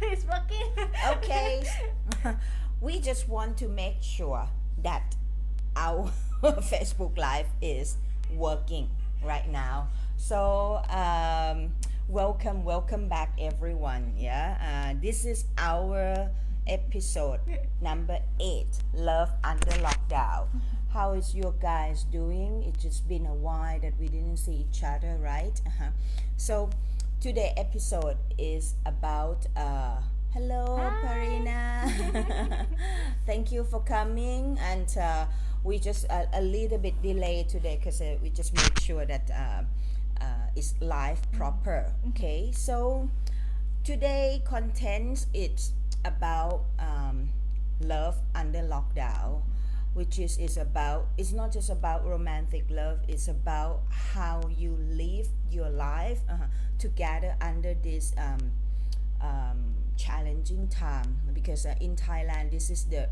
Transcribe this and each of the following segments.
It's working. Okay. We just want to make sure that our Facebook Live is working right now. So, welcome back, everyone. Yeah, this is our episode number 8, Love Under Lockdown. How is you guys doing? It's just been a while that we didn't see each other, right? So, today episode is about hello, Hi. Parina. Thank you for coming, and we just a little bit delayed today because we just make sure that it's live proper. Okay, so today content it's about love under lockdown, which is about, it's not just about romantic love, it's about how you live your life together under this challenging time, because in Thailand this is the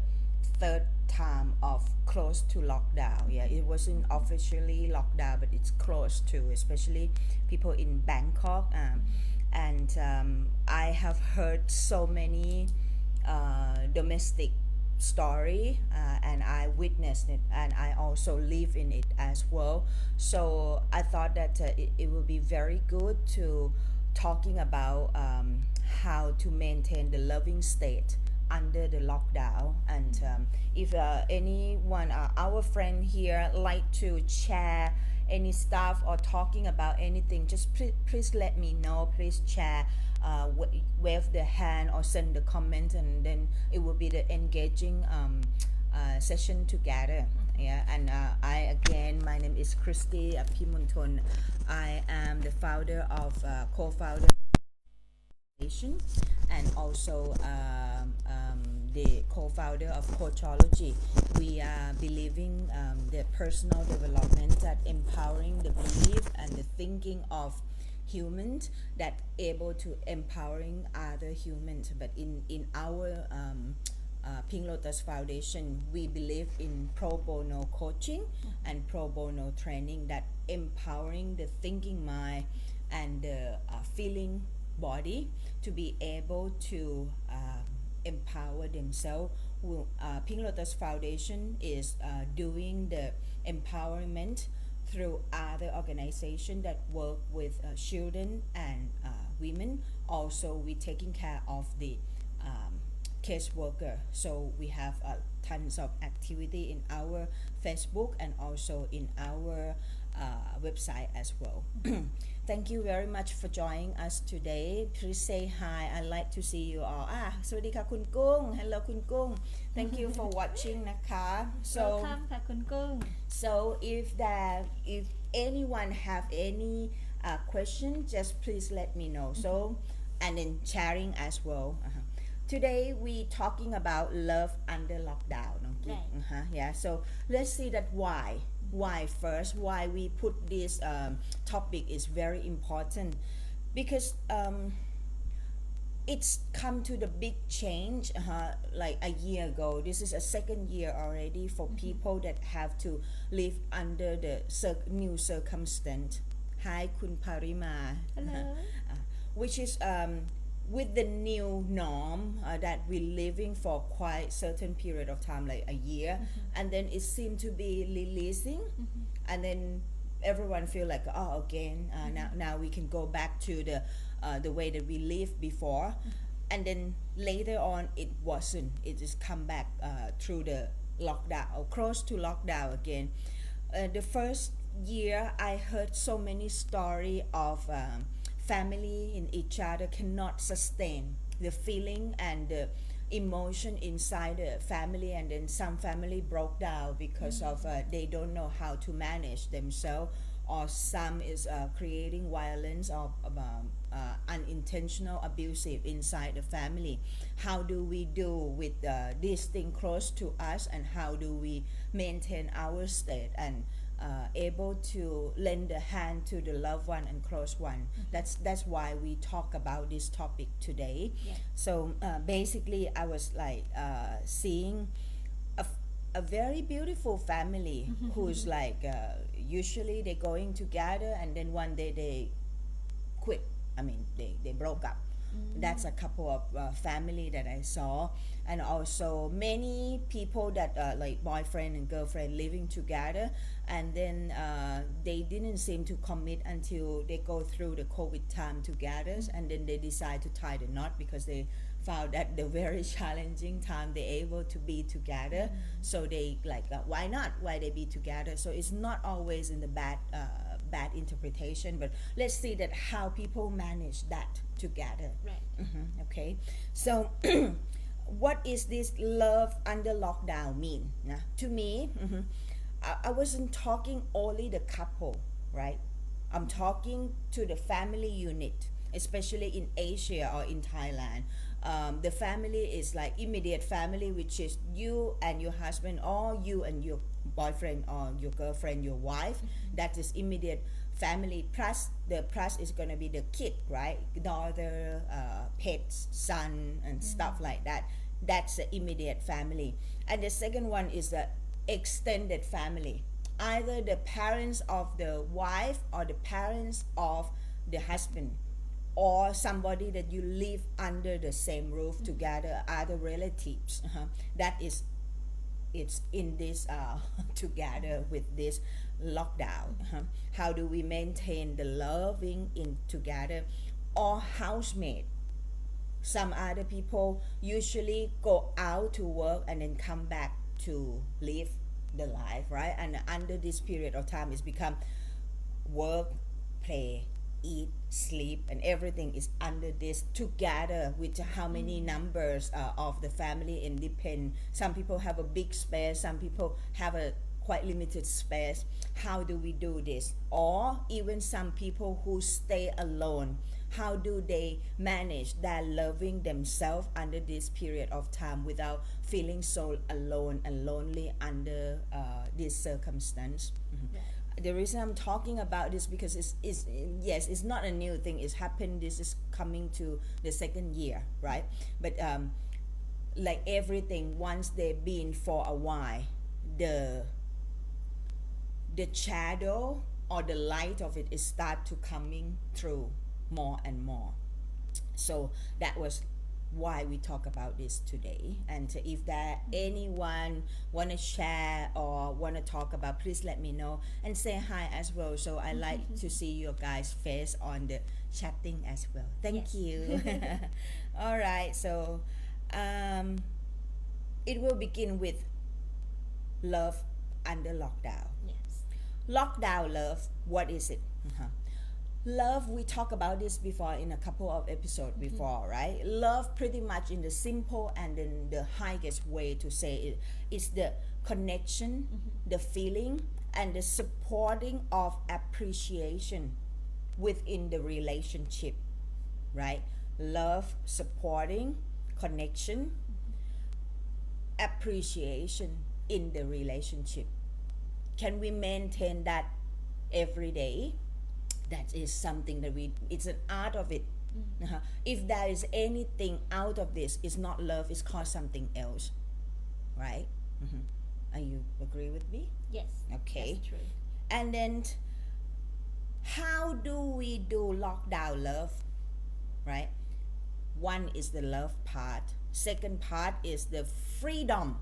third time of close to lockdown. Yeah, it wasn't officially lockdown, but it's close to, especially people in Bangkok. And I have heard so many domestic story, and I witnessed it, and I also live in it as well. So I thought that it would be very good to talking about how to maintain the loving state under the lockdown. And if anyone, our friend here, like to share any stuff or talking about anything, just please let me know. Please share, wave the hand or send the comment, and then it will be the engaging session together. Yeah, and my name is Christy Pimunton. I am the founder of co-founder and also the co-founder of Coachology. We are believing the personal development, that empowering the belief and the thinking of humans that able to empowering other humans. But in our Pinklotus-Foundation, we believe in pro bono coaching and pro bono training, that empowering the thinking mind and the feeling body to be able to empower themselves. Pinklotus-Foundation is doing the empowerment through other organizations that work with children and women. Also, we taking care of the case worker. So we have tons of activity in our Facebook and also in our website as well. Thank you very much for joining us today. Please say hi. I'd like to see you all. สวัสดีค่ะคุณกุ้ง Hello คุณกุ้ง Thank you for watching นะคะ Welcome ค่ะคุณกุ้ง So if anyone have any question, just please let me know. So and then sharing as well. Today we talking about love under lockdown. Okay? Right. Yeah. So let's see that why first, why we put this topic is very important, because it's come to the big change like a year ago. This is a second year already for people that have to live under the new circumstance. Hi คุณ Parima. Hello. Which is with the new norm that we're living for quite certain period of time, like a year, and then it seemed to be releasing, and then everyone feel like, oh, again, now we can go back to the way that we lived before, and then later on it wasn't. It just come back through the lockdown or close to lockdown again. The first year I heard so many story of family in each other cannot sustain the feeling and the emotion inside the family, and then some family broke down because of they don't know how to manage themselves, or some is creating violence or unintentional abusive inside the family. How do we do with this thing close to us, and how do we maintain our state and able to lend a hand to the loved one and close one? That's why we talk about this topic today. Yeah. So basically I was like seeing a very beautiful family who's like usually they going together, and then one day they quit. I mean they broke up. That's a couple of family that I saw, and also many people that like boyfriend and girlfriend living together, and then they didn't seem to commit until they go through the COVID time together, and then they decide to tie the knot because they found that the very challenging time they're able to be together. So they like why not, why they be together. So it's not always in the bad interpretation, but let's see that how people manage that together. Right. Okay, so what is this love under lockdown mean? To me, I wasn't talking only the couple, right? I'm talking to the family unit, especially in Asia or in Thailand. The family is like immediate family, which is you and your husband, or you and your boyfriend or your girlfriend, your wife. That is immediate family. Plus the plus is going to be the kid, right? Daughter, pets, son, and stuff like that. That's the immediate family. And the second one is the extended family, either the parents of the wife or the parents of the husband, or somebody that you live under the same roof together, other relatives. That is, it's in this together with this lockdown. How do we maintain the loving in together? Or housemate. Some other people usually go out to work and then come back to live the life, right? And under this period of time, it's become work, play, eat, sleep, and everything is under this together with how many numbers of the family, and depend. Some people have a big space, some people have a quite limited space. How do we do this? Or even some people who stay alone, how do they manage that loving themselves under this period of time without feeling so alone and lonely under this circumstance? Right. The reason I'm talking about this because it's not a new thing. It's happened. This is coming to the second year, right? But like everything, once they've been for a while, the shadow or the light of it is start to coming through more and more. So that was why we talk about this today. And if there anyone want to share or want to talk about, please let me know and say hi as well. So I like to see your guys' face on the chatting as well. Thank you. All right, so it will begin with love under lockdown. Yes. Lockdown love, what is it? Love, we talked about this before in a couple of episodes before, right? Love, pretty much in the simple and in the highest way to say it, is the connection, the feeling, and the supporting of appreciation within the relationship, right? Love, supporting, connection, appreciation in the relationship. Can we maintain that every day? That is something that it's an art of it. If there is anything out of this, it's not love, it's called something else, right? Are you agree with me? Yes. Okay. That's true. And then how do we do lockdown love, right? One is the love part. Second part is the freedom.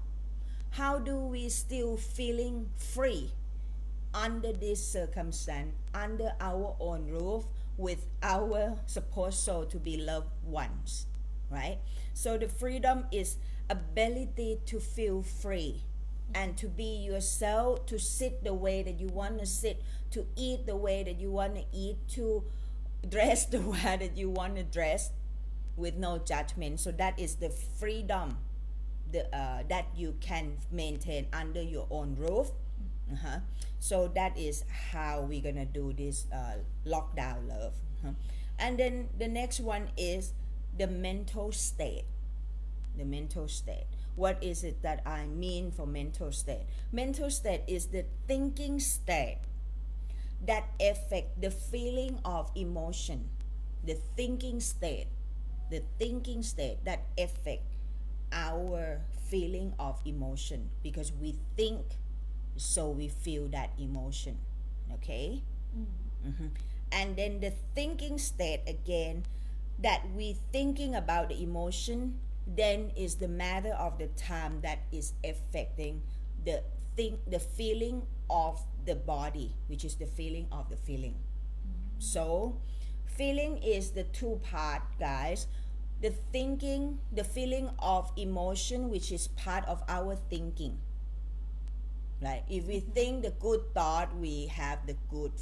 How do we still feeling free under this circumstance, under our own roof, with our supposed so to be loved ones, right? So the freedom is ability to feel free and to be yourself, to sit the way that you want to sit, to eat the way that you want to eat, to dress the way that you want to dress with no judgment. So that is the freedom that you can maintain under your own roof. So that is how we're gonna do this lockdown love. And then the next one is the mental state. The mental state. What is it that I mean for mental state? Mental state is the thinking state that affect the feeling of emotion. The thinking state that affect our feeling of emotion, because we think, so we feel that emotion. Okay. And then the thinking state again that we thinking about the emotion, then is the matter of the time that is affecting the feeling of the body, which is the feeling of the feeling. So feeling is the two part, guys. The thinking, the feeling of emotion, which is part of our thinking. Right? If we think the good thought, we have the good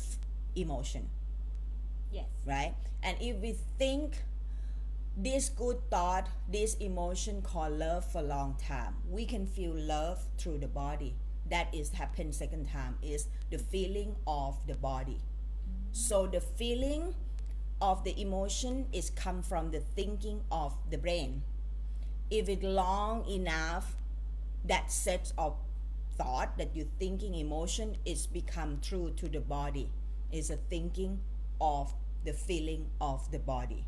emotion. Yes. Right? And if we think this good thought, this emotion called love for a long time, we can feel love through the body. That is happen second time, is the feeling of the body. So the feeling of the emotion is come from the thinking of the brain. If it long enough, that set of thought that you thinking emotion is become true to the body. Is a thinking of the feeling of the body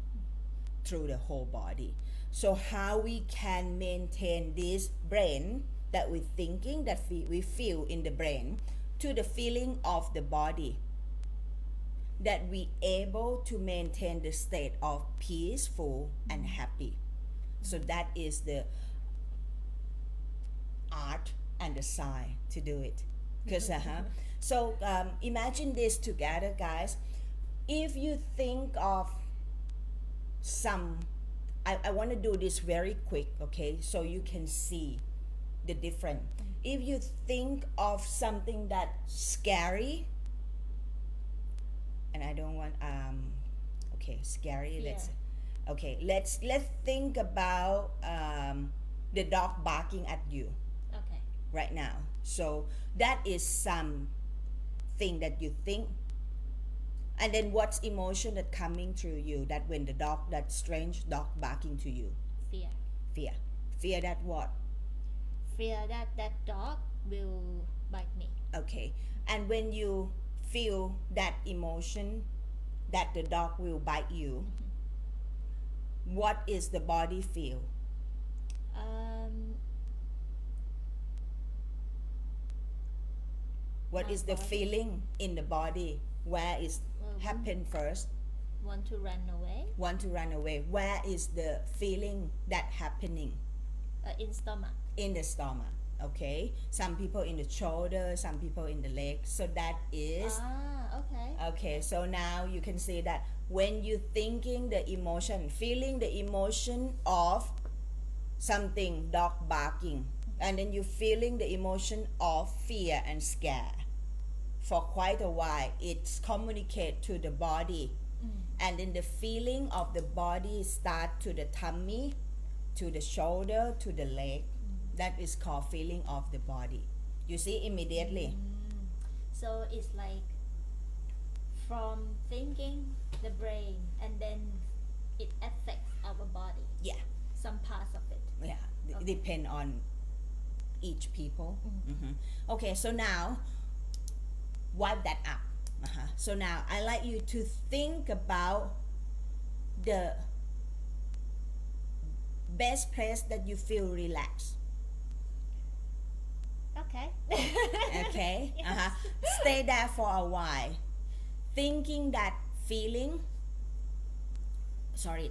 through the whole body. So how we can maintain this brain that we're thinking, that we feel in the brain, to the feeling of the body, that we able to maintain the state of peaceful and happy. So that is the art and the science to do it. Because so imagine this together, guys. If you think of some, I want to do this very quick, okay, so you can see the difference. If you think of something that's scary, and I don't want okay, scary. Yeah. Let's think about the dog barking at you Okay. right now. So that is something that you think, and then what's emotion that coming through you, that when the dog, that strange dog barking to you? Fear that what? Fear that that dog will bite me. Okay. And when you feel that emotion that the dog will bite you, what is the body feel? What My is the body. feeling in the body? Where is Well, happen first? Want to run away? Want to run away. Where is the feeling that happening? In stomach. In the stomach. Okay. Some people in the shoulder, some people in the leg. So that is Okay. okay. So now you can see that when you thinking the emotion, feeling the emotion of something, dog barking, and then you feeling the emotion of fear and scare. For quite a while, it's communicate to the body, and then the feeling of the body start to the tummy, to the shoulder, to the leg. That is called feeling of the body. You see immediately. So it's like from thinking the brain, and then it affects our body. Yeah. Some parts of it. Yeah. Okay. Depend on each people. Okay, so now wipe that up. So now I like you to think about the best place that you feel relaxed. Okay. Okay. Yes. Stay there for a while, thinking that feeling,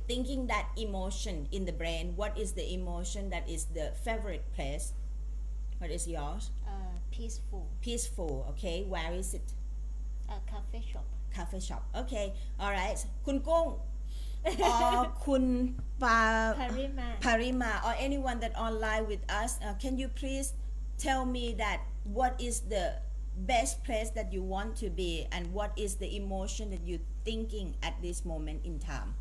thinking that emotion in the brain. What is the emotion that is the favorite place? What is yours? Peaceful. Peaceful. Okay, where is it? Cafe shop. Cafe shop. Okay, all right. คุณกุ้ง or คุณปา Parima or anyone that online with us, can you please tell me that what is the best place that you want to be, and what is the emotion that you're thinking at this moment in time?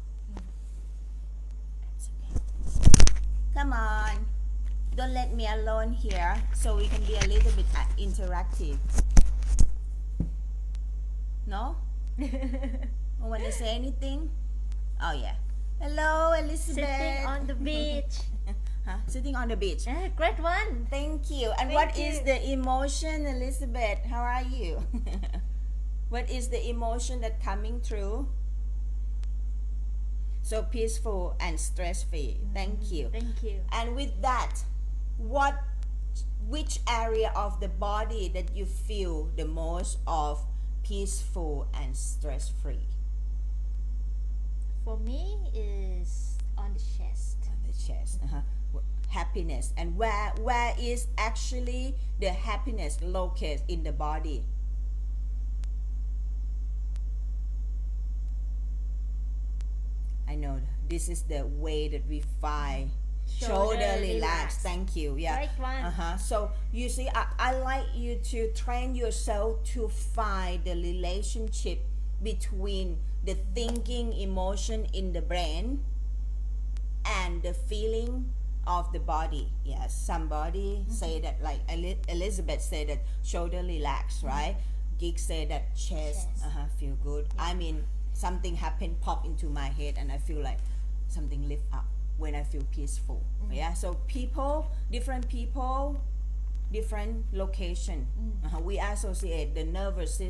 Come on, don't let me alone here, so we can be a little bit interactive. No? Want to say anything? Oh yeah. Hello, Elizabeth. Sitting on the beach. Sitting on the beach. Great one. Thank you. And Thank what is you. the emotion, Elizabeth? How are you? What is the emotion that coming through? So peaceful and stress-free. Thank you. Thank you. And with that, which area of the body that you feel the most of peaceful and stress-free? For me is on the chest. On the chest. Happiness. And where is actually the happiness located in the body? I know this is the way that we find shoulder relax. Thank you. Yeah. Right one. So you see, I like you to train yourself to find the relationship between the thinking emotion in the brain and the feeling of the body. Yes, somebody say that, like Elizabeth said that shoulder relax, right? Geek said that chest. Feel good. I mean, something happened, pop into my head, and I feel like something lift up when I feel peaceful. Yeah. So different people, different location. We associate the nervous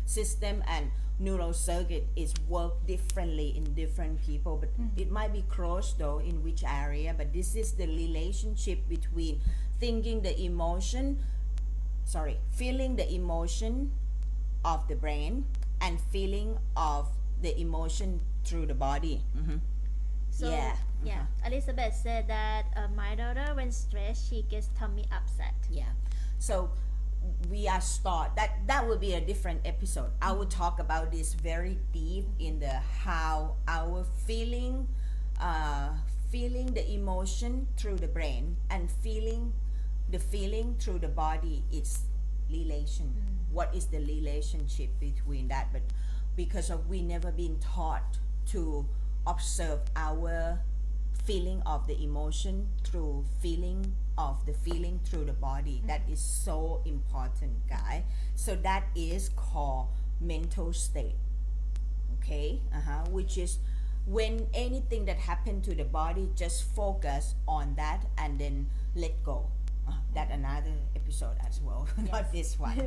system and neural circuit is work differently in different people, but it might be close though in which area. But this is the relationship between feeling the emotion of the brain and feeling of the emotion through the body. So Elizabeth said that my daughter, when stressed, she gets tummy upset. Yeah. So we are that will be a different episode. I will talk about this very deep in the how our feeling the emotion through the brain and feeling through the body is relation. What is the relationship between that? But because of we never been taught to observe our feeling of the emotion through feeling of the feeling through the body. That is so important, guys. So that is called mental state. Okay. Which is when anything that happened to the body, just focus on that and then let go. That another episode as well. Not this one.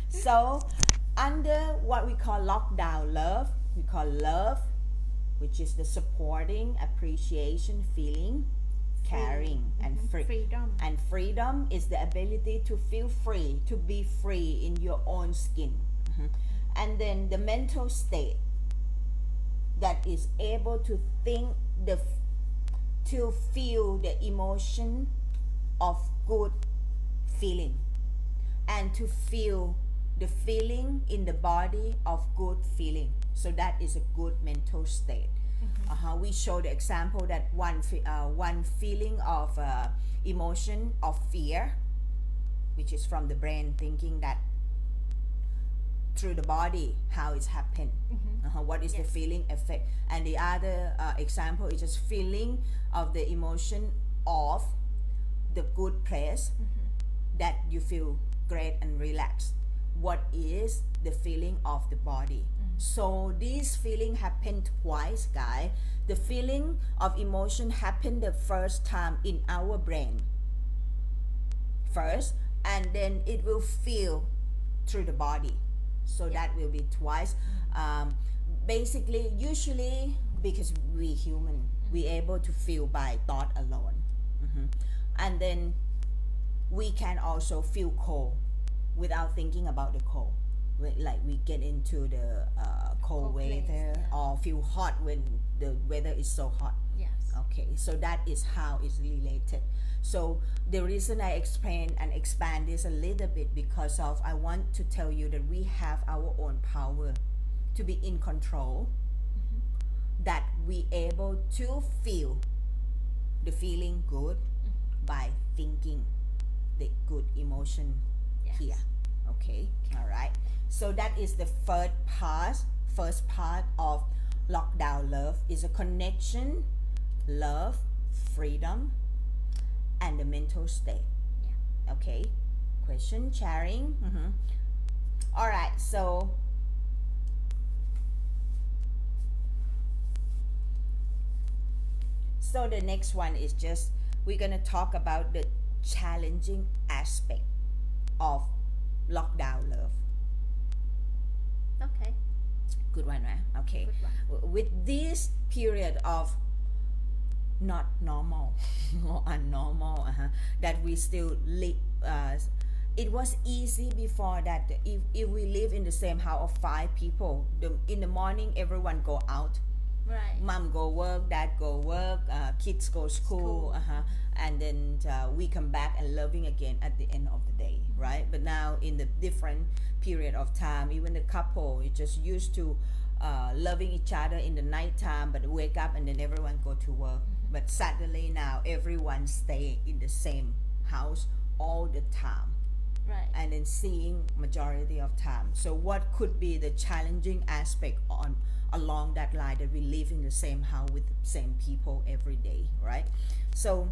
So under what we call lockdown love, we call love, which is the supporting, appreciation, feeling, caring, and Freedom. And freedom is the ability to feel free, to be free in your own skin. And then the mental state that is able to think to feel the emotion of good feeling and to feel the feeling in the body of good feeling. So that is a good mental state. We show the example that one feeling of emotion of fear, which is from the brain, thinking that through the body how it's happened. What is the feeling effect? And the other example is just feeling of the emotion of the good place, that you feel great and relaxed. What is the feeling of the body? So this feeling happened twice, guys. The feeling of emotion happened the first time in our brain first, and then it will feel through the body. So that will be twice. Basically, usually, because we human, we able to feel by thought alone. And then we can also feel cold without thinking about the cold. Like we get into the cold weather, or feel hot when the weather is so hot. Yes. Okay, so that is how it's related. So the reason I explain and expand this a little bit, because of I want to tell you that we have our own power to be in control, that we able to feel the feeling good by thinking the good emotion here. Okay, all right. So that is the first part of lockdown love, is a connection, love, freedom, and the mental state. Okay, question, sharing. All right, so the next one is just we're gonna talk about the challenging aspect of lockdown love. Okay. Good one, right? Okay. Good one. With this period of not normal or abnormal, that we still live, it was easy before that. If we live in the same house of 5 people, in the morning everyone go out Right. Mom go work, dad go work, kids go school, and then we come back and loving again at the end of the day, right? But now in the different period of time, even the couple is just used to loving each other in the night time, but wake up and then everyone go to work. But suddenly now everyone stay in the same house all the time, Right. and then seeing majority of time. So what could be the challenging aspect on along that line, that we live in the same house with the same people every day, right? So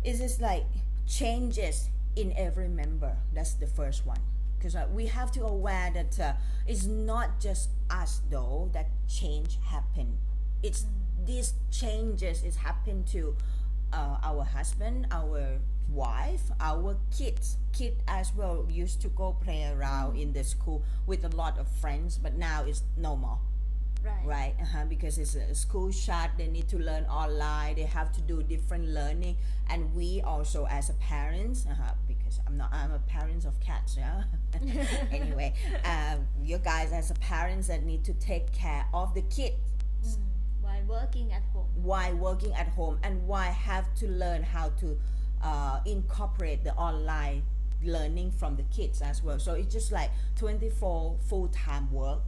it is like changes in every member. That's the first one, because we have to aware that it's not just us though that change happen. It's these changes is happen to our husband, our wife, our kid as well used to go play around in the school with a lot of friends, but now it's no more, Right. right? Because it's a school shut, they need to learn online, they have to do different learning. And we also as a parents, because I'm a parent of cats, yeah. Anyway, you guys as a parents that need to take care of the kids While working at home. while working at home, and why have to learn how to incorporate the online learning from the kids as well. So it's just like 24 full-time work.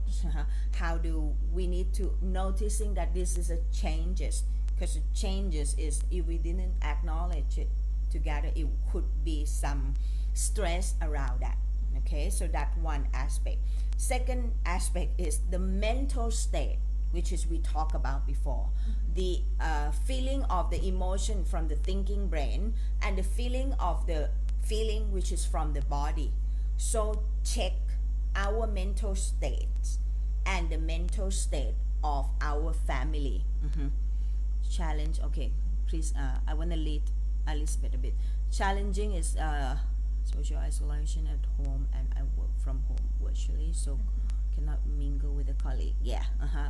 How do we need to noticing that this is a changes, because the changes is, if we didn't acknowledge it together, it could be some stress around that. Okay, so that one aspect. Second aspect is the mental state, which is we talked about before. The feeling of the emotion from the thinking brain, and the feeling of the feeling which is from the body. So check our mental state and the mental state of our family. Challenge, okay, please, I want to lead Elizabeth a bit. Challenging is social isolation at home, and I work from home virtually, so cannot mingle with a colleague. Yeah.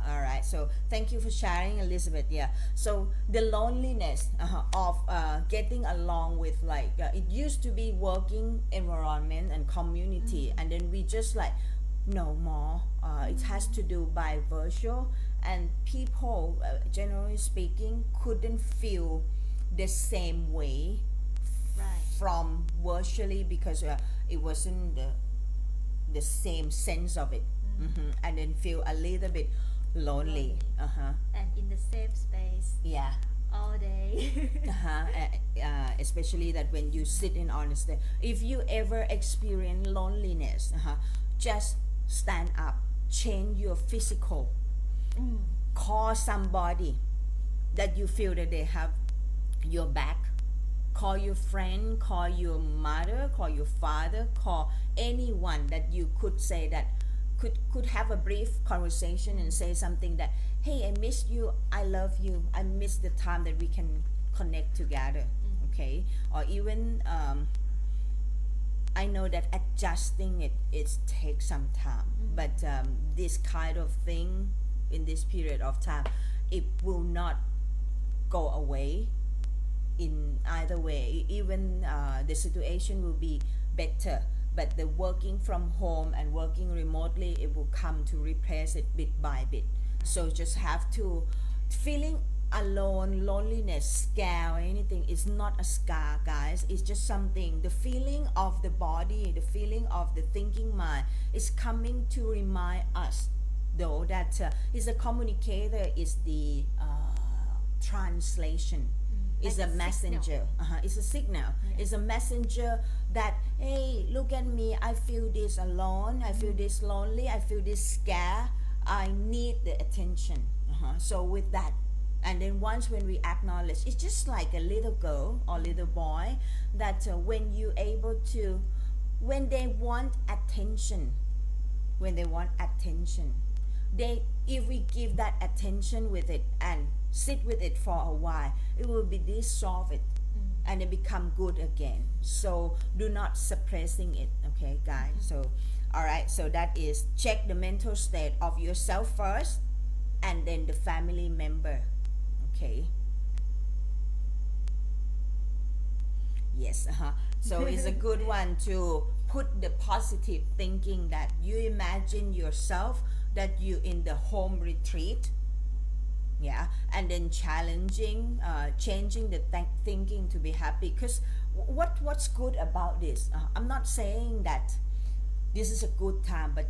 All right. So thank you for sharing, Elizabeth. Yeah. So the loneliness of getting along with, like, it used to be working environment and community, and then we just like no more. It has to do by virtual, and people, generally speaking, couldn't feel the same way Right. from virtually, because it wasn't the same sense of it. And then feel a little bit lonely. And in the same space Yeah. all day. Especially that when you sit in on the stage, if you ever experience loneliness, just stand up, change your physical, call somebody that you feel that they have your back, call your friend, call your mother, call your father, call anyone that you could say that could have a brief conversation and say something that, hey, I miss you, I love you, I miss the time that we can connect together. Okay, or even I know that adjusting it takes some time, but this kind of thing in this period of time, it will not go away in either way. Even the situation will be better, but the working from home and working remotely, it will come to replace it bit by bit. So just have to feeling alone, loneliness, scare or anything is not a scar, guys. It's just something, the feeling of the body, the feeling of the thinking mind is coming to remind us though that is a communicator, is the translation, is Like a a messenger. It's a signal. It's a messenger that, hey, look at me, I feel this alone, I feel this lonely, I feel this scared, I need the attention. So with that, and then once when we acknowledge, it's just like a little girl or little boy that when you able to, when they want attention, they, if we give that attention with it and sit with it for a while, it will be dissolve it and it become good again. So do not suppressing it, okay, guys? So all right, so that is check the mental state of yourself first and then the family member. Okay, yes. So it's a good one to put the positive thinking, that you imagine yourself that you in the home retreat, yeah, and then changing the thinking to be happy. Because what's good about this, I'm not saying that this is a good time, but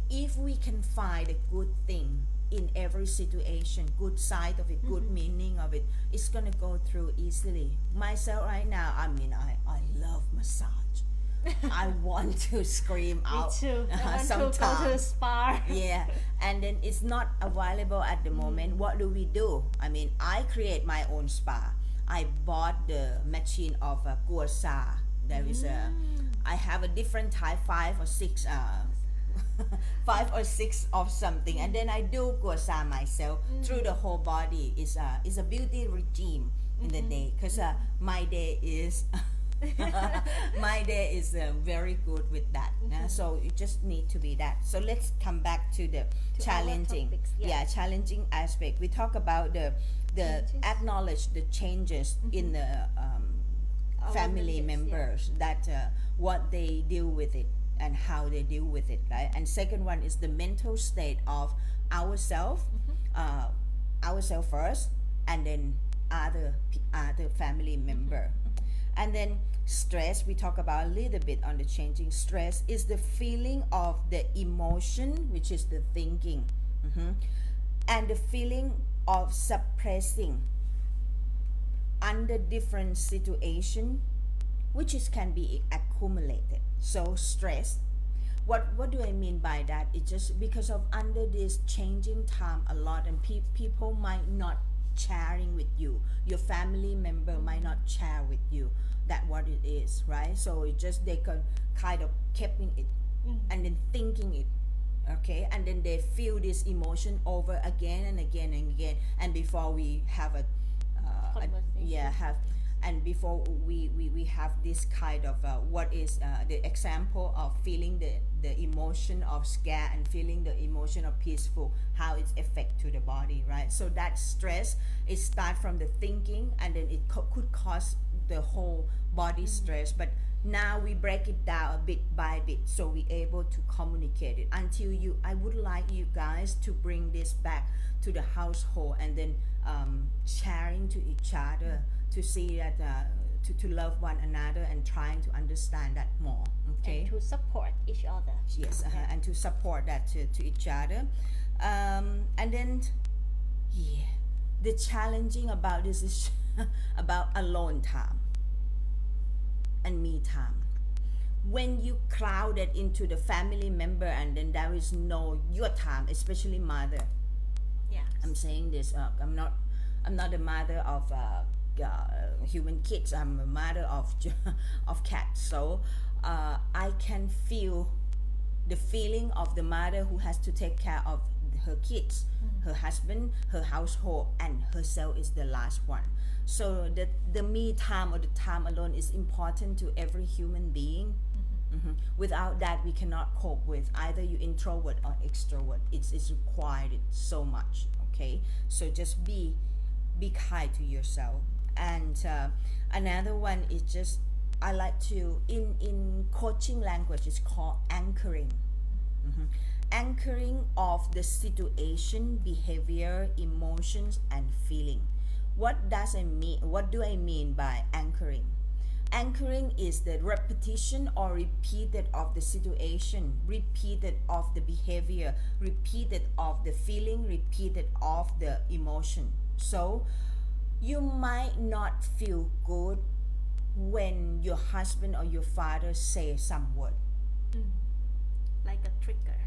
if we can find a good thing in every situation, good side of it, good meaning of it, it's gonna go through easily. Myself right now, I mean, I love massage. I want to scream out Me too. I want to go to the sometimes. spa. Yeah, and then it's not available at the moment. What do? I mean, I create my own spa. I bought the machine of Guasa. There is I have a different type, 5 or 6 5 or 6 of something, and then I do Guasa myself through the whole body. It's a beauty regime in the day, because my day is my day is very good with that. So you just need to be that. So let's come back to the To challenging. our topics, yeah. Challenging aspect. We talk about the Changes. acknowledge the changes in the Our family members, members, that what they deal with it and how they deal with it, right? And second one is the mental state of ourselves, ourselves first, and then other family member. And then stress, we talk about a little bit on the changing. Stress is the feeling of the emotion, which is the thinking, and the feeling of suppressing under different situation, which can be accumulated. So stress, what do I mean by that? It's just because of under this changing time a lot, and people might not sharing with you, your family member might not share with you that what it is, right? So it just, they can kind of keeping it and then thinking it, okay, and then they feel this emotion over again and again and again, and before we have and before we have this kind of what is the example of feeling the emotion of scare and feeling the emotion of peaceful, how it's affect to the body, right? So that stress, it start from the thinking, and then it could cause the whole body stress. But now we break it down bit by bit, so we able to communicate it until I would like you guys to bring this back to the household, and then sharing to each other, to see that to love one another and trying to understand that more, okay? And to support each other. Yes, and to support that to each other. And then the challenging about this is about alone time and me time. When you crowd it into the family member, and then there is no your time, especially mother. Yeah. I'm saying this, I'm not a mother of human kids. I'm a mother of of cats. So I can feel the feeling of the mother who has to take care of her kids, her husband, her household, and herself is the last one. So the me time or the time alone is important to every human being. Without that, we cannot cope with either you introvert or extrovert. It's required so much. Okay, so just be kind to yourself. And another one is just, I like to, in coaching language, it's called anchoring. Anchoring of the situation, behavior, emotions, and feeling. What does it mean? What do I mean by anchoring? Anchoring is the repetition or repeated of the situation, repeated of the behavior, repeated of the feeling, repeated of the emotion. So you might not feel good when your husband or your father say some word. Like a trigger.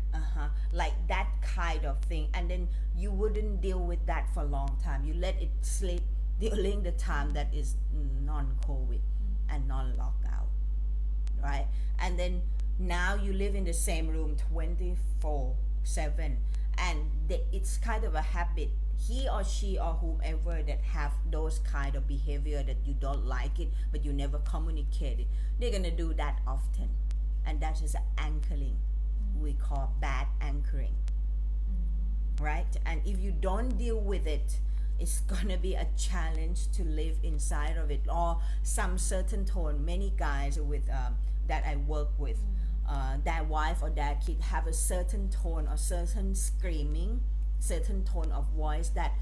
Like that kind of thing, and then you wouldn't deal with that for a long time. You let it slip during the time that is non-COVID and non-lockdown, right? And then now you live in the same room 24/7, and it's kind of a habit. He or she or whomever that have those kind of behavior that you don't like it, but you never communicate it, they're gonna do that often, and that is anchoring. We call bad anchoring, right? And if you don't deal with it, it's gonna be a challenge to live inside of it, or some certain tone. Many guys with that I work with, their wife or their kid have a certain tone or certain screaming, certain tone of voice that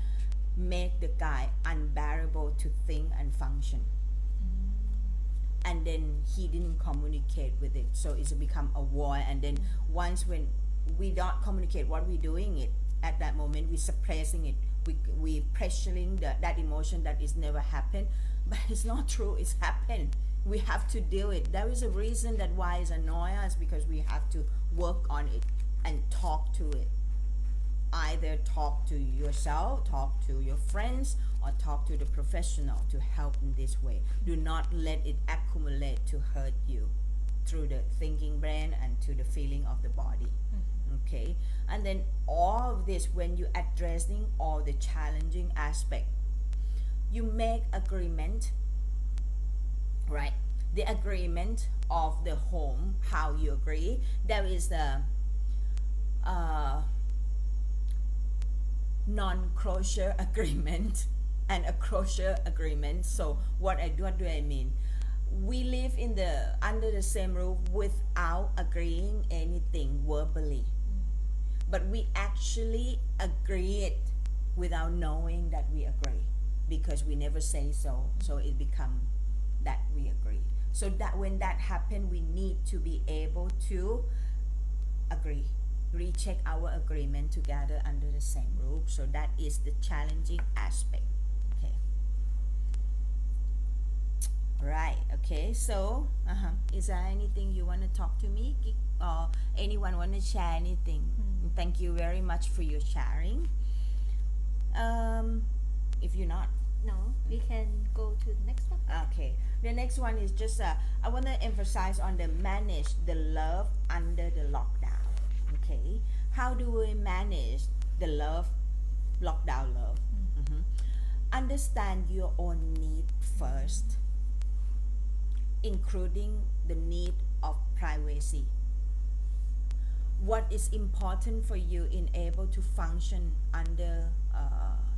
make the guy unbearable to think and function. And then he didn't communicate with it, so it's become a war. And then once when we don't communicate what we're doing it at that moment, we're suppressing it, we pressuring that emotion that is never happened. But it's not true, it's happened. We have to deal it. There is a reason that why it's annoying us, because we have to work on it and talk to it. Either talk to yourself, talk to your friends, or talk to the professional to help in this way. Do not let it accumulate to hurt you through the thinking brain and to the feeling of the body. Okay? And then all of this, when you're addressing all the challenging aspect, you make agreement, right? The agreement of the home, how you agree. There is the non-closure agreement and a closure agreement. So what do I mean? We live in under the same roof without agreeing anything verbally, but we actually agree it without knowing that we agree, because we never say so. So it become that we agree. So that when that happen, we need to be able to agree, recheck our agreement together under the same roof. So that is the challenging aspect. Okay. Right. Okay. So is there anything you want to talk to me, or anyone want to share anything? Thank you very much for your sharing. If you're not, No, we can go to the next one. okay. The next one is just I want to emphasize on the manage the love under the lockdown. Okay, how do we manage the lockdown love? Understand your own need first, including the need of privacy. What is important for you in able to function under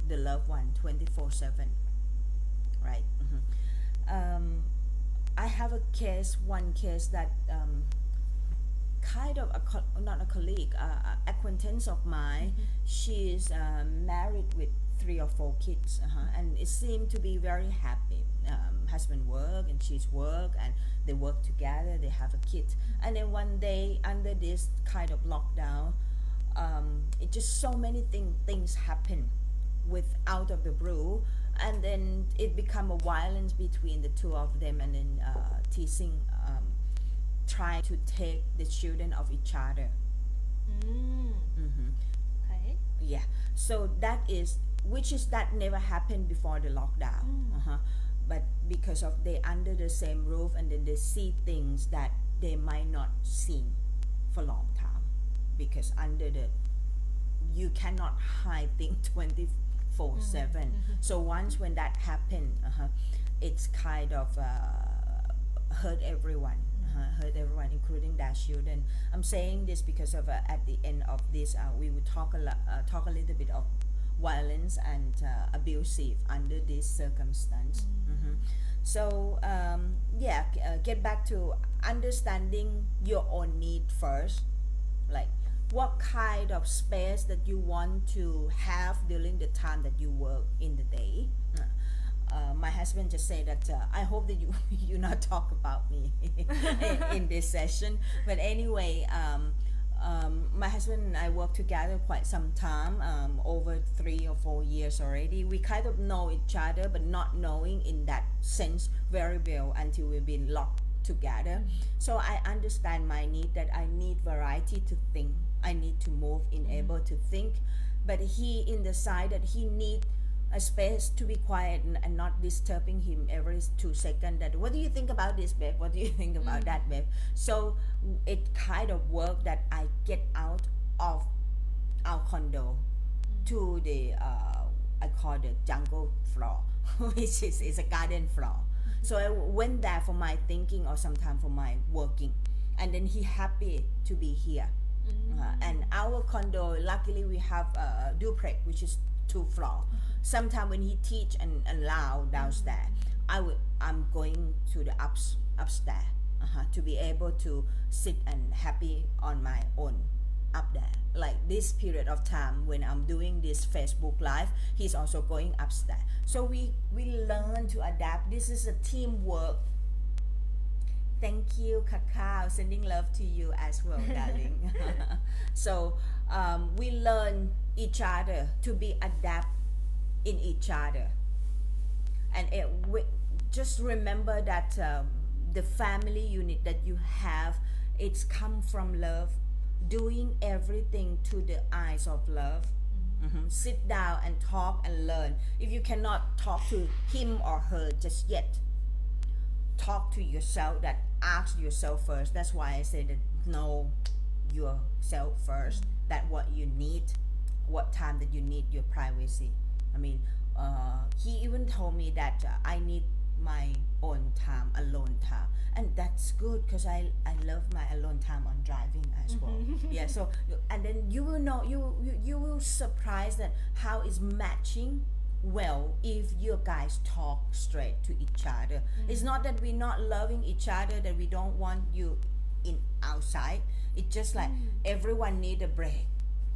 the loved one 24/7, right? I have one case that kind of not a colleague, acquaintance of mine. She's married with 3 or 4 kids, and it seemed to be very happy. Husband work and she's work, and they work together, they have a kid. And then one day under this kind of lockdown, it just so many things happen with out of the blue, and then it become a violence between the two of them, and then teasing, trying to take the children of each other. Okay. Yeah, so that never happened before the lockdown. But because of they under the same roof, and then they see things that they might not see for long time, because you cannot hide things 24/7. So once when that happened, it's kind of hurt everyone, including their children. I'm saying this because of at the end of this, we will talk a little bit of violence and abusive under this circumstance. So get back to understanding your own need first, like what kind of space that you want to have during the time that you work in the day. My husband just said that I hope that you not talk about me in this session. But anyway, my husband and I work together quite some time, over 3 or 4 years already. We kind of know each other, but not knowing in that sense very well until we've been locked together. So I understand my need, that I need variety to think. I need to move in able to think. But he in the side that he need a space to be quiet and not disturbing him every 2 seconds. That what do you think about this, babe? What do you think about that, babe? So it kind of worked that I get out of our condo to the I call the jungle floor, which is a garden floor. So I went there for my thinking or sometimes for my working, and then he happy to be here. And our condo, luckily we have a duplex, which is 2 floor. Sometimes when he teach and allow downstairs, I'm going to the upstairs to be able to sit and happy on my own up there. Like this period of time when I'm doing this Facebook live, he's also going upstairs. So we learn to adapt. This is a teamwork. Thank you, Kakao. Sending love to you as well, darling. So we learn each other to be adapt in each other. And just remember that the family unit that you have, it's come from love, doing everything to the eyes of love. Sit down and talk and learn. If you cannot talk to him or her just yet, talk to yourself. That ask yourself first. That's why I say that know yourself first. That what you need, what time that you need your privacy. I mean, he even told me that I need my own time, alone time, and that's good because I love my alone time on driving as well. Yeah. So and then you will know, you will surprise that how is matching well if you guys talk straight to each other. It's not that we're not loving each other, that we don't want you in outside. It's just like everyone need a break,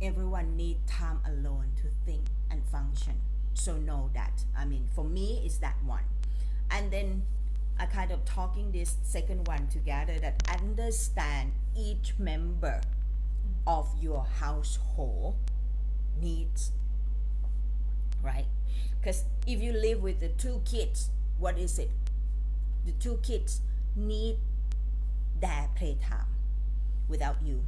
everyone need time alone to think and function. So know that. I mean, for me it's that one. And then I kind of talking this second one together, that understand each member of your household needs, right? Because if you live with the 2 kids, what is it? The 2 kids need their playtime without you.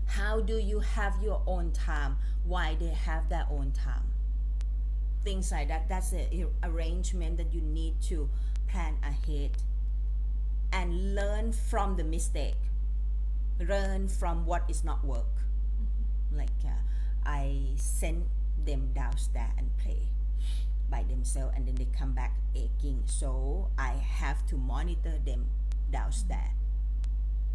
How do you have your own time? Why they have their own time? Things like that. That's an arrangement that you need to plan ahead and learn from the mistake. Learn from what is not work. Like I send them downstairs and play by themselves, and then they come back aching. So I have to monitor them downstairs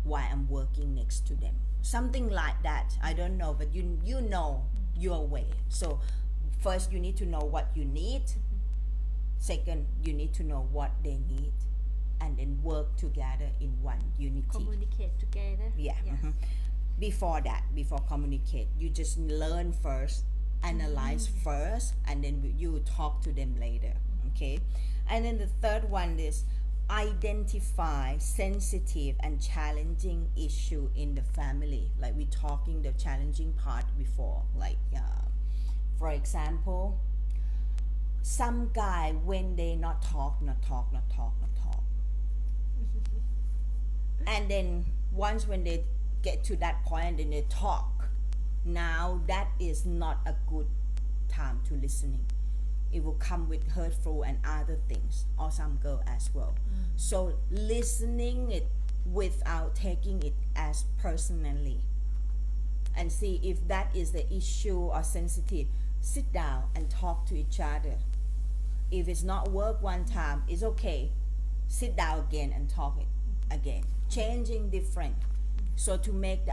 while I'm working next to them. Something like that. I don't know, but you know your way. So first, you need to know what you need. Second, you need to know what they need, and then work together in one unity. Communicate together. Yeah. Before that, before communicate, you just learn first, analyze first, and then you talk to them later. Okay. And then the third one is identify sensitive and challenging issue in the family. Like we talking the challenging part before, like for example, some guy when they not talk, and then once when they get to that point and then they talk, now that is not a good time to listening. It will come with hurtful and other things, or some girl as well. So listening it without taking it as personally, and see if that is the issue or sensitive. Sit down and talk to each other. If it's not work one time, it's okay. Sit down again and talk it again. Changing different. So to make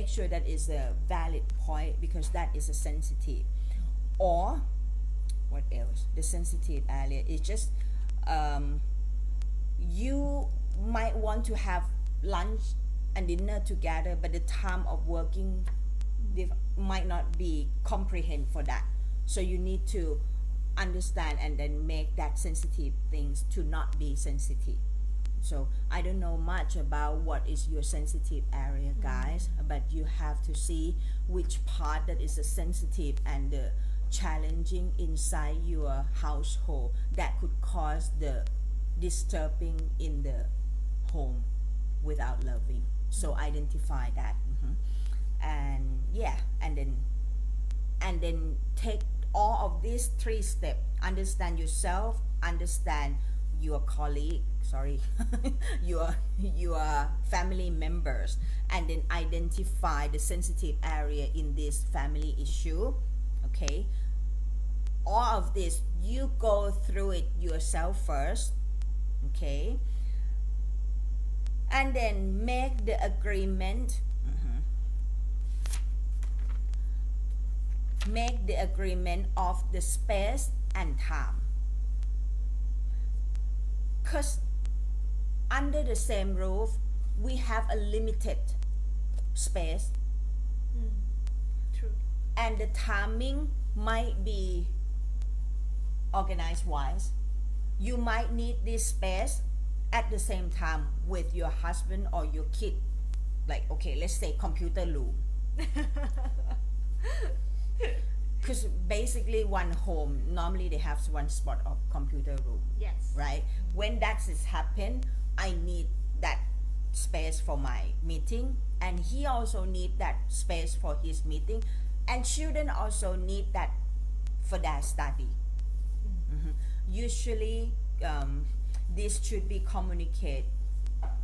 sure that is a valid point, because that is a sensitive. Or what else? The sensitive area is just you might want to have lunch and dinner together, but the time of working they might not be comprehend for that. So you need to understand and then make that sensitive things to not be sensitive. So I don't know much about what is your sensitive area, guys, but you have to see which part that is a sensitive and the challenging inside your household that could cause the disturbing in the home without loving. So identify that. And yeah, and then take all of these 3 steps. Understand yourself, understand your colleague, your family members, and then identify the sensitive area in this family issue. Okay, all of this you go through it yourself first. Okay, and then make the agreement. Make the agreement of the space and time. Because under the same roof, we have a limited space, True. and the timing might be organized wise. You might need this space at the same time with your husband or your kid. Like, okay, let's say computer room. Because basically one home, normally they have one spot of computer room. Yes. Right? When that is happen, I need that space for my meeting, and he also need that space for his meeting, and children also need that for their study. Usually this should be communicated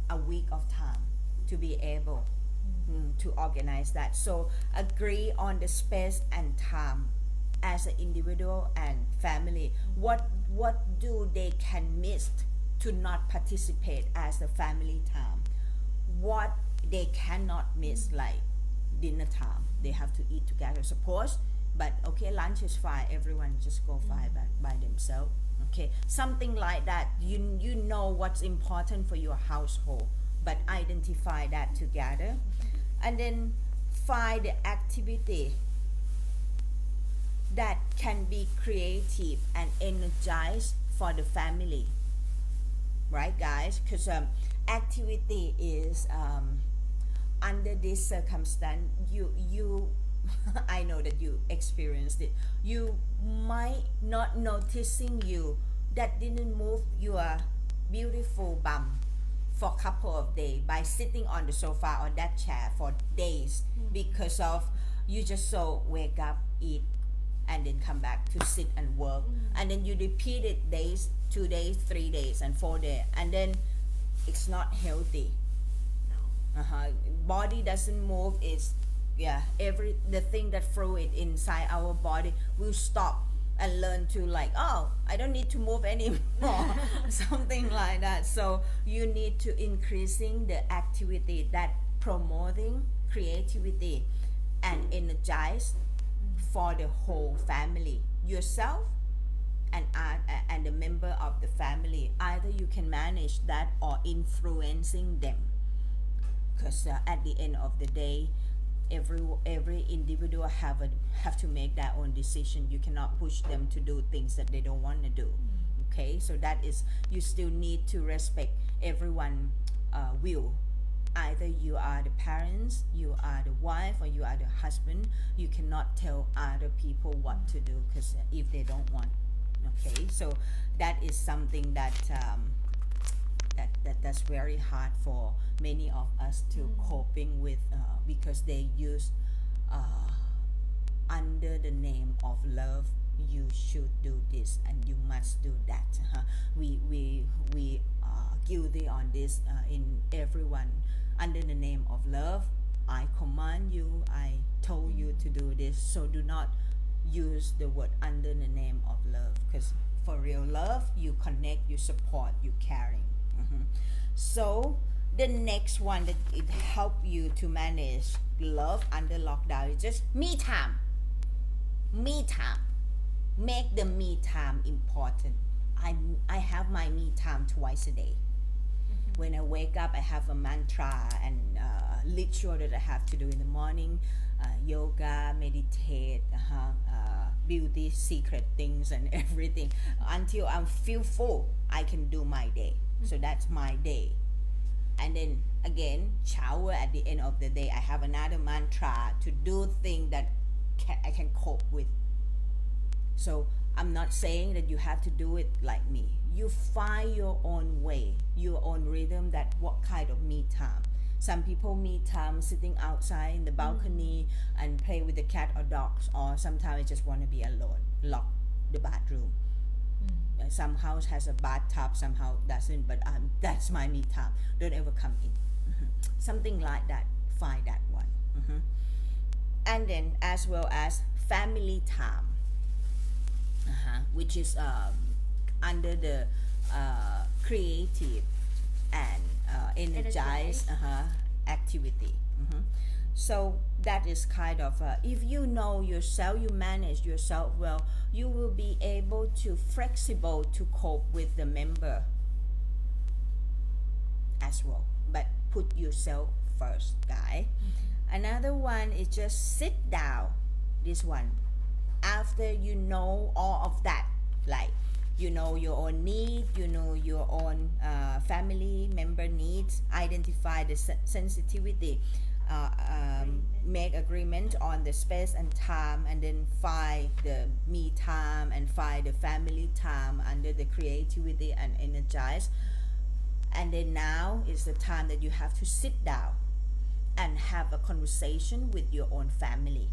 a week of time to be able to organize that. So agree on the space and time as an individual and family. What do they can miss to not participate as a family time? What they cannot miss, like dinner time, they have to eat together, suppose. But okay, lunch is fine, everyone just go fine by themselves. Okay, something like that. You know what's important for your household, but identify that together, and then find the activity that can be creative and energized for the family, right, guys? Because activity is under this circumstance, you I know that you experienced it. You might not noticing you that didn't move your beautiful bum for a couple of days by sitting on the sofa or that chair for days because of you just so wake up, eat, and then come back to sit and work, and then you repeat it days, 2 days, 3 days, and 4 days, and then it's not healthy. No. Body doesn't move. It's the thing that fluid inside our body will stop and learn to like, oh, I don't need to move anymore. Something like that. So you need to increasing the activity that promoting creativity and energize for the whole family, yourself and the member of the family. Either you can manage that or influencing them, because at the end of the day, every individual have to make their own decision. You cannot push them to do things that they don't want to do. Okay, so that is, you still need to respect everyone will. Either you are the parents, you are the wife, or you are the husband. You cannot tell other people what to do, because if they don't want. Okay, so that is something that's very hard for many of us to coping with, because they use under the name of love, you should do this and you must do that. We are guilty on this in everyone. Under the name of love, I command you, I told you to do this. So do not use the word under the name of love, because for real love, you connect, you support, you caring. So the next one that it help you to manage love under lockdown is just me time. Make the me time important. I have my me time twice a day. When I wake up, I have a mantra and ritual that I have to do in the morning. Yoga, meditate, beauty, secret things and everything. Until I feel full, I can do my day. So that's my day. And then again, shower at the end of the day. I have another mantra to do things that I can cope with. So I'm not saying that you have to do it like me. You find your own way, your own rhythm, that what kind of me time. Some people me time sitting outside in the balcony and play with the cat or dogs, or sometimes I just want to be alone, lock the bathroom. Some house has a bathtub, somehow doesn't, but that's my me time. Don't ever come in. Something like that. Find that one. And then as well as family time, which is under the creative and energized activity. So that is kind of if you know yourself, you manage yourself well, you will be able to flexible to cope with the member as well. But put yourself first, guys. Another one is just sit down. This one, after you know all of that, like you know your own need, you know your own family member needs, identify the sensitivity, make agreement on the space and time, and then find the me time and find the family time under the creativity and energize. And then now is the time that you have to sit down and have a conversation with your own family.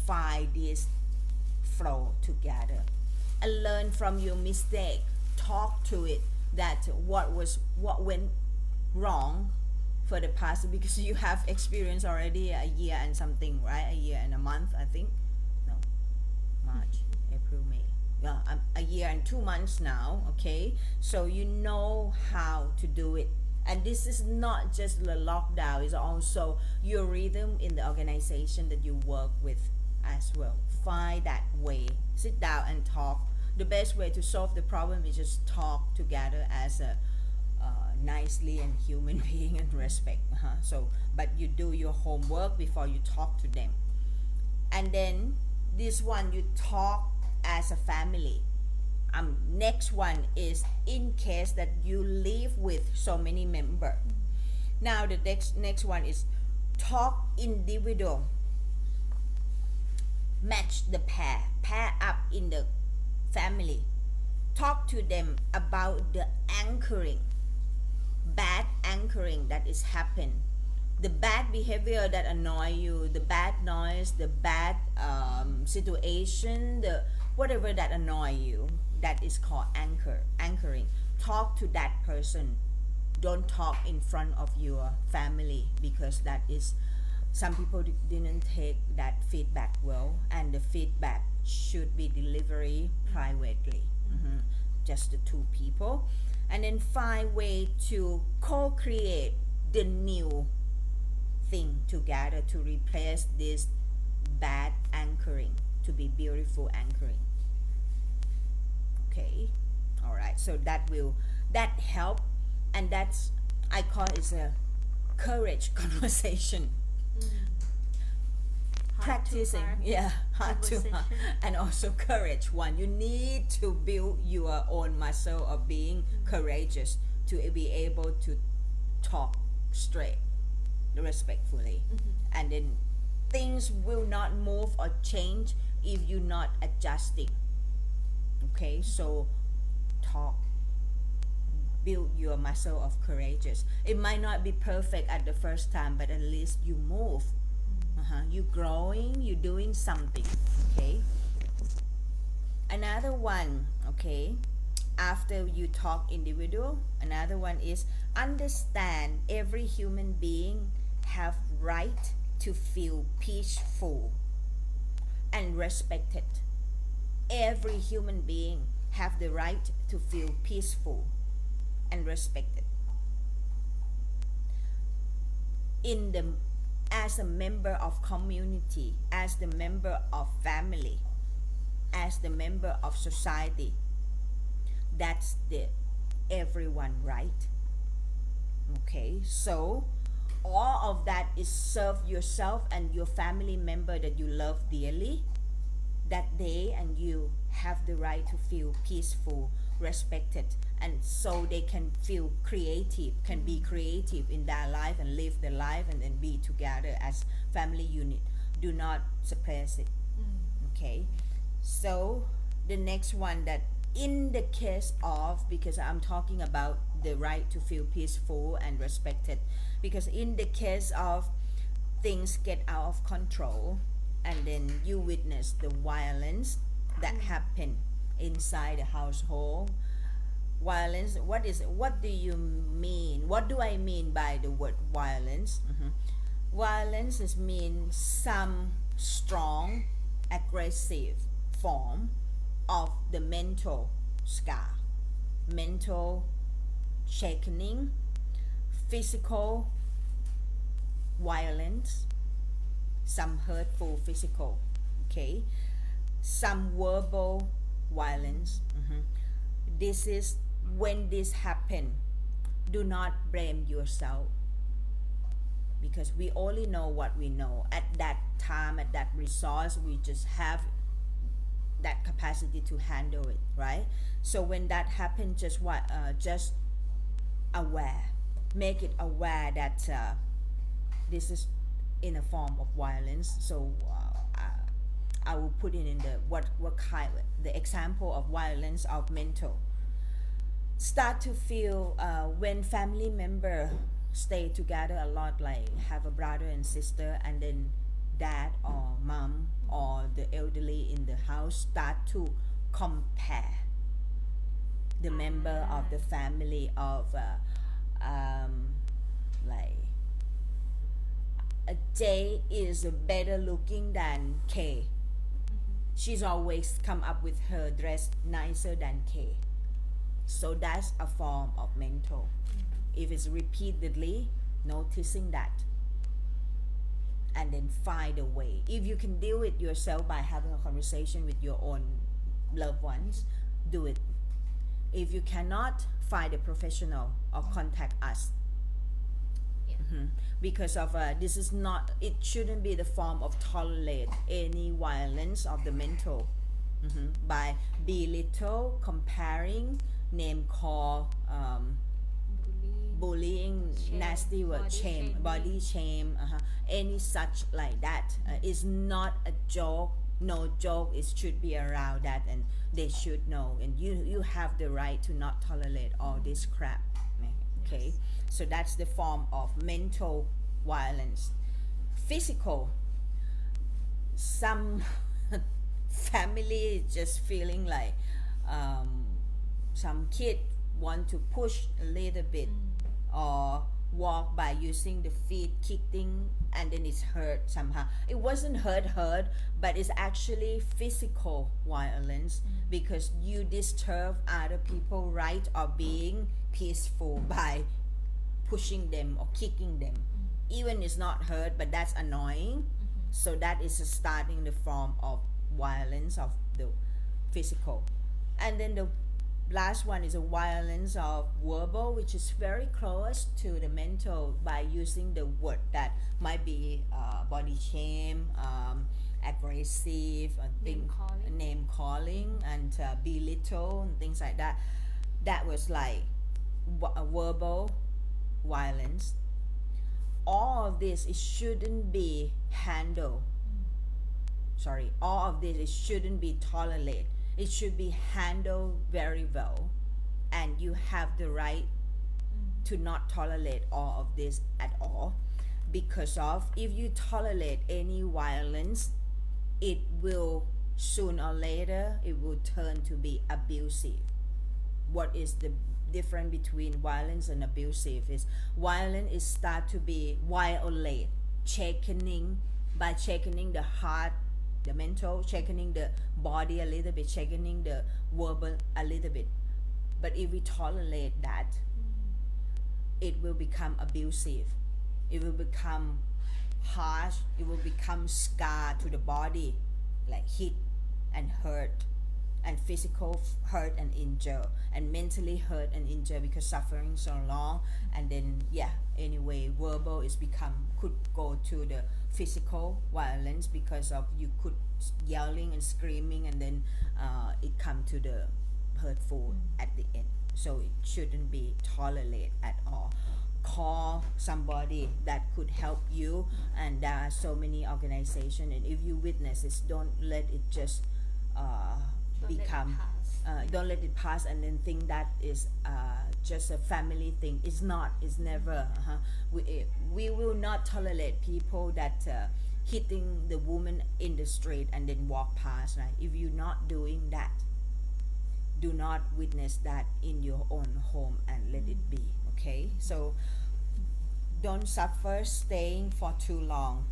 Find this flow together and learn from your mistake. Talk to it, that what went wrong for the past, because you have experience already a year and something, right? A year and a month, I think. No, March, April, May. Yeah, a year and 2 months now. Okay, so you know how to do it. And this is not just the lockdown, it's also your rhythm in the organization that you work with as well. Find that way. Sit down and talk. The best way to solve the problem is just talk together as a nicely and human being and respect. So, but you do your homework before you talk to them. And then this one, you talk as a family. Next one is in case that you live with so many members. Now the next one is talk individual. Match the pair up in the family. Talk to them about the anchoring, bad anchoring that is happened, the bad behavior that annoy you, the bad noise, the bad situation, the whatever that annoy you, that is called anchoring. Talk to that person. Don't talk in front of your family, because that is, some people didn't take that feedback well, and the feedback should be delivered privately. Just the two people. And then find way to co-create the new thing together to replace this bad anchoring to be beautiful anchoring. Okay, all right, so that help, and that's, I call it a courage conversation. Practicing, heart to heart, and also courage one. You need to build your own muscle of being courageous to be able to talk straight, respectfully, and then things will not move or change if you're not adjusting. Okay, so talk, build your muscle of courageous. It might not be perfect at the first time, but at least you move. You're growing, you're doing something. Okay, another one, okay, after you talk individual, another one is understand every human being have right to feel peaceful and respected. Every human being have the right to feel peaceful and respected. As a member of community, as the member of family, as the member of society, that's the everyone right. Okay, so all of that is serve yourself and your family member that you love dearly, that they and you have the right to feel peaceful, respected, and so they can feel creative, can be creative in their life and live their life and then be together as family unit. Do not suppress it. Okay, so the next one, that in the case of, because I'm talking about the right to feel peaceful and respected, because in the case of things get out of control and then you witness the violence that happen inside the household. Violence, what do you mean? What do I mean by the word violence? Violence is mean some strong, aggressive form of the mental scar, mental shaking, physical violence, some hurtful physical, okay, some verbal violence. This is when this happen, do not blame yourself. because we only know what we know at that time, at that resource. We just have that capacity to handle it, right? So when that happens, just aware, make it aware that this is in a form of violence. So I will put it in the what kind, the example of violence of mental. Start to feel when family member stay together a lot, like have a brother and sister, and then dad or mom or the elderly in the house start to compare the member of the family of like J is better looking than K. She's always come up with her dress nicer than K. So that's a form of mental. If it's repeatedly noticing that, and then find a way. If you can deal with yourself by having a conversation with your own loved ones, do it. If you cannot, find a professional or contact us. Because of this is not, it shouldn't be the form of tolerate any violence of the mental by belittle, comparing, name call, bullying, Shame, nasty word, body shame, shaming. body shame, any such like that is not a joke. No joke. It should be around that, and they should know. And you have the right to not tolerate all this crap. Okay, Yes. so that's the form of mental violence. Physical. Some family is just feeling like some kid want to push a little bit or walk by using the feet, kicking, and then it's hurt somehow. It wasn't hurt, but it's actually physical violence because you disturb other people right of being peaceful by pushing them or kicking them. Even it's not hurt, but that's annoying. So that is starting the form of violence of the physical. And then the last one is a violence of verbal, which is very close to the mental by using the word that might be body shame, aggressive, name calling, and belittle and things like that. That was like a verbal violence. All of this, it shouldn't be handled. All of this, it shouldn't be tolerated. It should be handled very well, and you have the right to not tolerate all of this at all, because of if you tolerate any violence, it will sooner or later it will turn to be abusive. What is the difference between violence and abusive is violence is start to be violate, by shaking the heart, the mental, shaking the body a little bit, shaking the verbal a little bit. But if we tolerate that, it will become abusive. It will become harsh. It will become scar to the body, like hit and hurt, and physical hurt and injure, and mentally hurt and injure because suffering so long. And then anyway, verbal is could go to the physical violence because of you could yelling and screaming, and then it come to the hurtful at the end. So it shouldn't be tolerated at all. Call somebody that could help you, and there are so many organizations, and if you witness this, don't let it just don't let it pass and then think that is just a family thing. It's not. It's never. We will not tolerate people that hitting the woman in the street and then walk past, right? If you're not doing that, do not witness that in your own home and let it be. Okay, so don't suffer staying for too long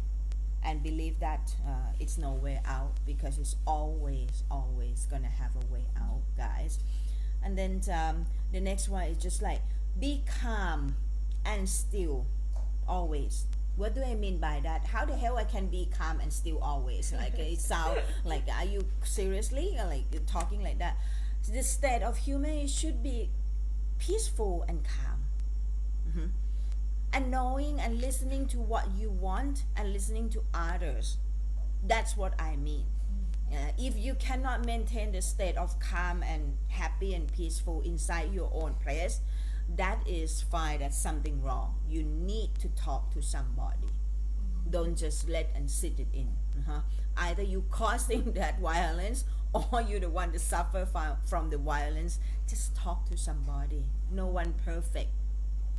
and believe that it's no way out, because it's always gonna have a way out, guys. And then the next one is just like be calm and still always. What do I mean by that? How the hell I can be calm and still always? Like it sound like, are you seriously like you're talking like that? The state of human, it should be peaceful and calm. and knowing and listening to what you want and listening to others. That's what I mean. If you cannot maintain the state of calm and happy and peaceful inside your own place, that is fine. That's something wrong. You need to talk to somebody. Don't just let and sit it in. Either you causing that violence or you're the one to suffer from the violence. Just talk to somebody. No one perfect.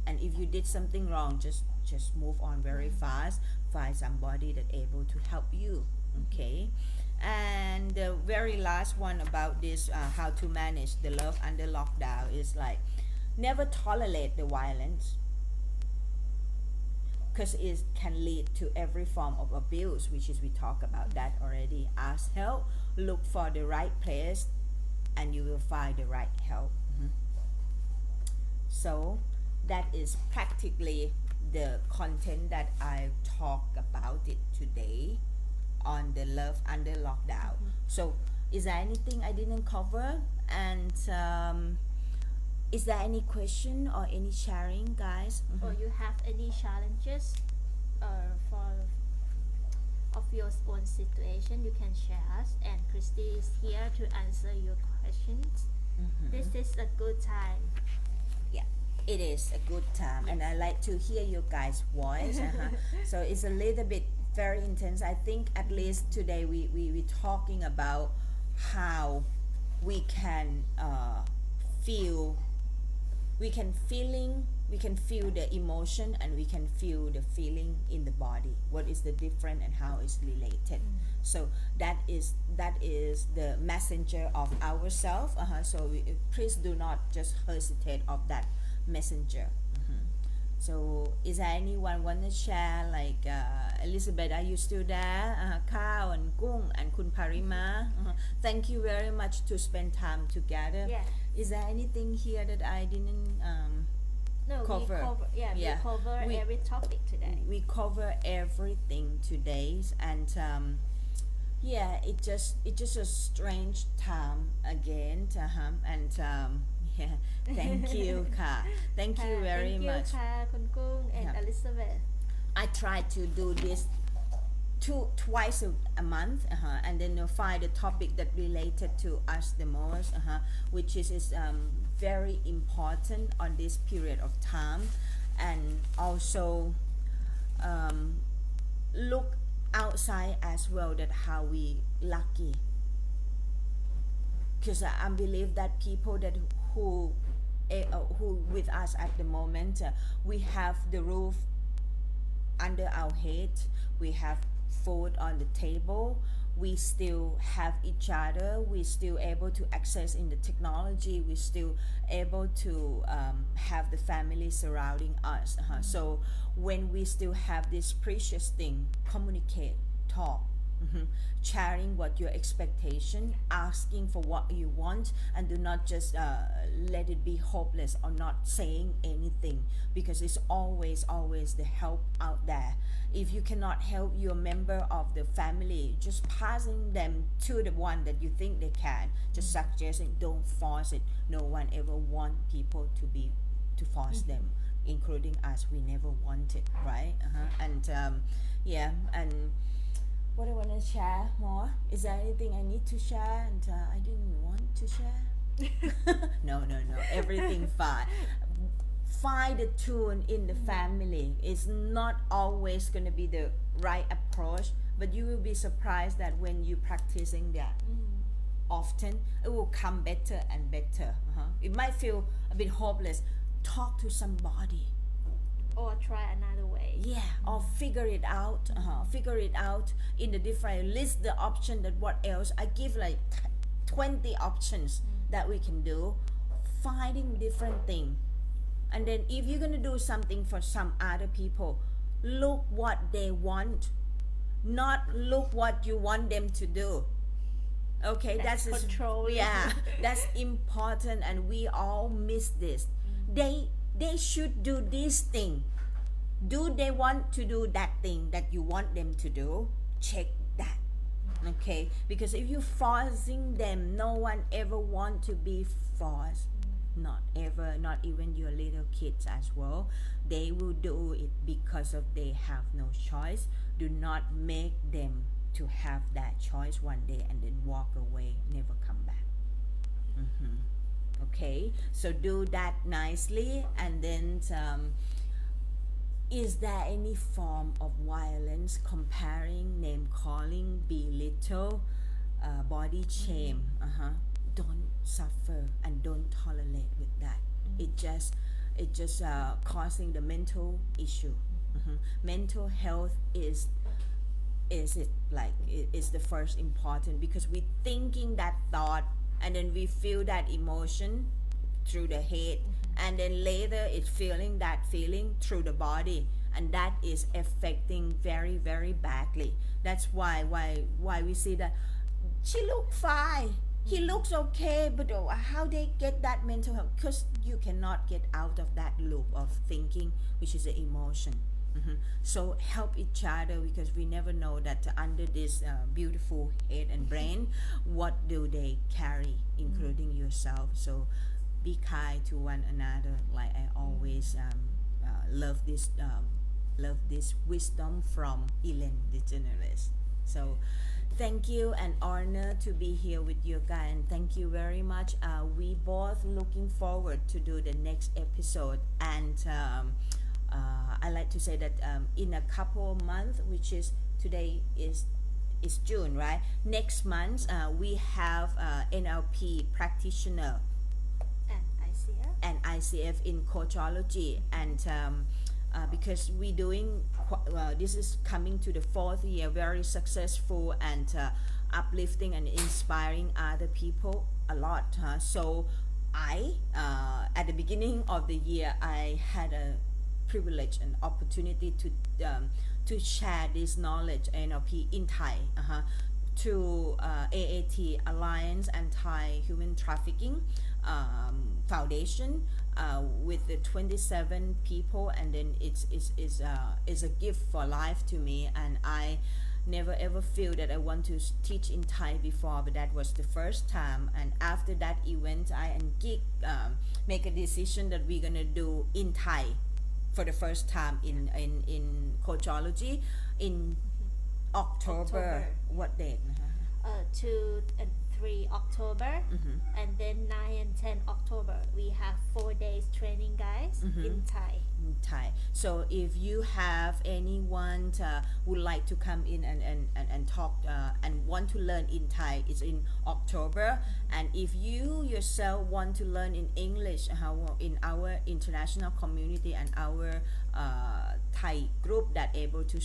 And if you did something wrong, just move on very fast. Find somebody that able to help you. Okay. And the very last one about this, how to manage the love under lockdown, is like never tolerate the violence, because it can lead to every form of abuse, which is we talk about that already. Ask help, look for the right place, and you will find the right help. So that is practically the content that I talk about it today on the love under lockdown. So is there anything I didn't cover? And is there any question or any sharing, guys? Or you have any challenges for of your own situation, you can share us, and Christy is here to answer your questions. This is a good time. Yeah, it is a good time, and I like to hear your guys' voice. So it's a little bit very intense. I think at least today we talking about how we can feel, we can feel the emotion, and we can feel the feeling in the body. What is the difference and how it's related? So that is the messenger of ourself. So please do not just hesitate of that messenger. So is there anyone want to share, like Elizabeth, are you still there? Kao and Kung and Kun Parima, thank you very much to spend time together. Yeah. Is there anything here that I didn't No, cover? we cover every topic today. We cover everything today, and yeah, it just a strange time again. And yeah, thank you, Ka. Thank you very much. Thank you, Ka, Kun Kung, and Yeah. Elizabeth. I try to do this twice a month, and then find the topic that related to us the most, which is very important on this period of time. And also look outside as well, that how we lucky, because I believe that people that who with us at the moment, we have the roof under our head, we have food on the table, we still have each other, we still able to access in the technology, we still able to have the family surrounding us. So when we still have this precious thing, communicate, talk, sharing what your expectation, asking for what you want, and do not just let it be hopeless or not saying anything, because it's always the help out there. If you cannot help your member of the family, just passing them to the one that you think they can, just suggesting, don't force it. No one ever want people to force them, including us. We never want it, right? And yeah, and what I want to share more, is there anything I need to share and I didn't want to share? No, everything fine. Find the tune in the family. It's not always going to be the right approach, but you will be surprised that when you practicing that often, it will come better and better. It might feel a bit hopeless. Talk to somebody. Or try another way. Yeah, or figure it out. Figure it out in the different, list the option that what else. I give like 20 options that we can do. Finding different thing. And then if you're going to do something for some other people, look what they want, not look what you want them to do. Okay, that's control. Yeah, that's important, and we all miss this. They should do this thing. Do they want to do that thing that you want them to do? Check that. Okay, because if you're forcing them, no one ever want to be forced. not ever, not even your little kids as well. They will do it because of they have no choice. Do not make them to have that choice one day and then walk away, never come back. Okay, so do that nicely. And then is there any form of violence, comparing, name calling, belittle, body shame? Don't suffer and don't tolerate with that. It just causing the mental issue. Mental health is it like it is the first important, because we thinking that thought and then we feel that emotion through the head, and then later it's feeling that feeling through the body, and that is affecting very very badly. That's why we see that she look fine, he looks okay, but how they get that mental health? Because you cannot get out of that loop of thinking, which is the emotion. So help each other, because we never know that under this beautiful head and brain, what do they carry, including yourself. So be kind to one another. Like I always love this wisdom from Ellen DeGeneres. So thank you, and honor to be here with you guys, and thank you very much. We both looking forward to do the next episode, and I like to say that in a couple of months, which is today is June, right? Next month we have NLP practitioner and ICF in coachology, and because we doing this is coming to the 4th year, very successful and uplifting and inspiring other people a lot. So I at the beginning of the year, I had a privilege and opportunity to share this knowledge, NLP in Thai, to AAT, Alliance Anti-Human Trafficking Foundation, with the 27 people, and then it's a gift for life to me, and I never ever feel that I want to teach in Thai before, but that was the first time. And after that event, I and Gig make a decision that we're gonna do in Thai for the first time in coachology in October. What date? 2 and 3 October, and then 9 and 10 October we have 4 days training, guys, in Thai. So if you have anyone would like to come in and talk and want to learn in Thai, it's in October. And if you yourself want to learn in English, in our international community and our Thai group that able to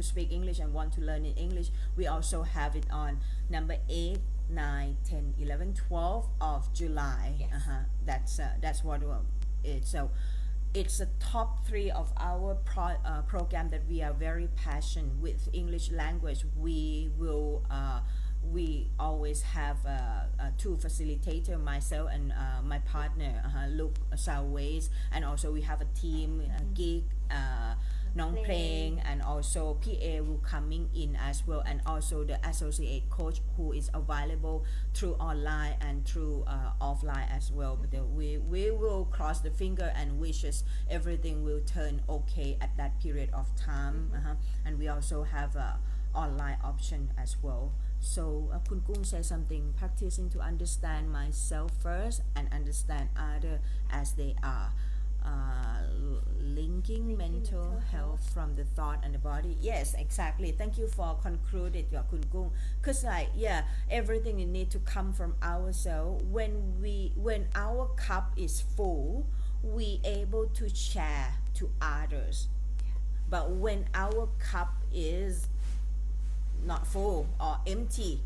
speak English and want to learn in English, we also have it on number 8, 9, 10, 11, 12 of July. Yes. That's what it's. So it's the top 3 of our program that we are very passionate with English language. We will we always have 2 facilitator, myself and my partner Luke Salways, and also we have a team, Gig, Nong Preng, and also PA will coming in as well, and also the associate coach who is available through online and through offline as well. But we will cross the finger and wishes everything will turn okay at that period of time. And we also have a online option as well. So Kun Kung say something, practicing to understand myself first and understand other as they are. Linking mental health from the thought and the body. Yes, exactly. Thank you for concluded your Kun Kung. Cause everything need to come from ourselves. When our cup is full, we able to share to others. But when our cup is not full or empty,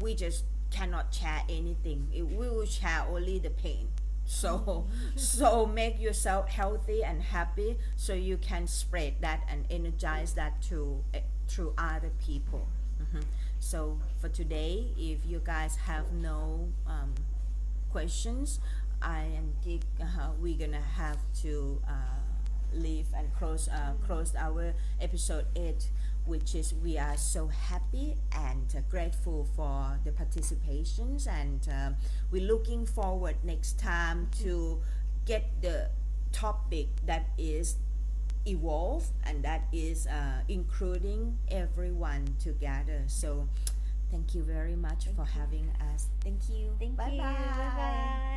we just cannot share anything. We will share only the pain. So make yourself healthy and happy, so you can spread that and energize that through other people. So for today, if you guys have no questions, I and Gig, we're gonna have to leave and close our episode 8 which is we are so happy and grateful for the participations, and we're looking forward next time to get the topic that is evolve and that is including everyone together. So thank you very much for having us. Thank you. Thank Bye you. bye. Bye bye.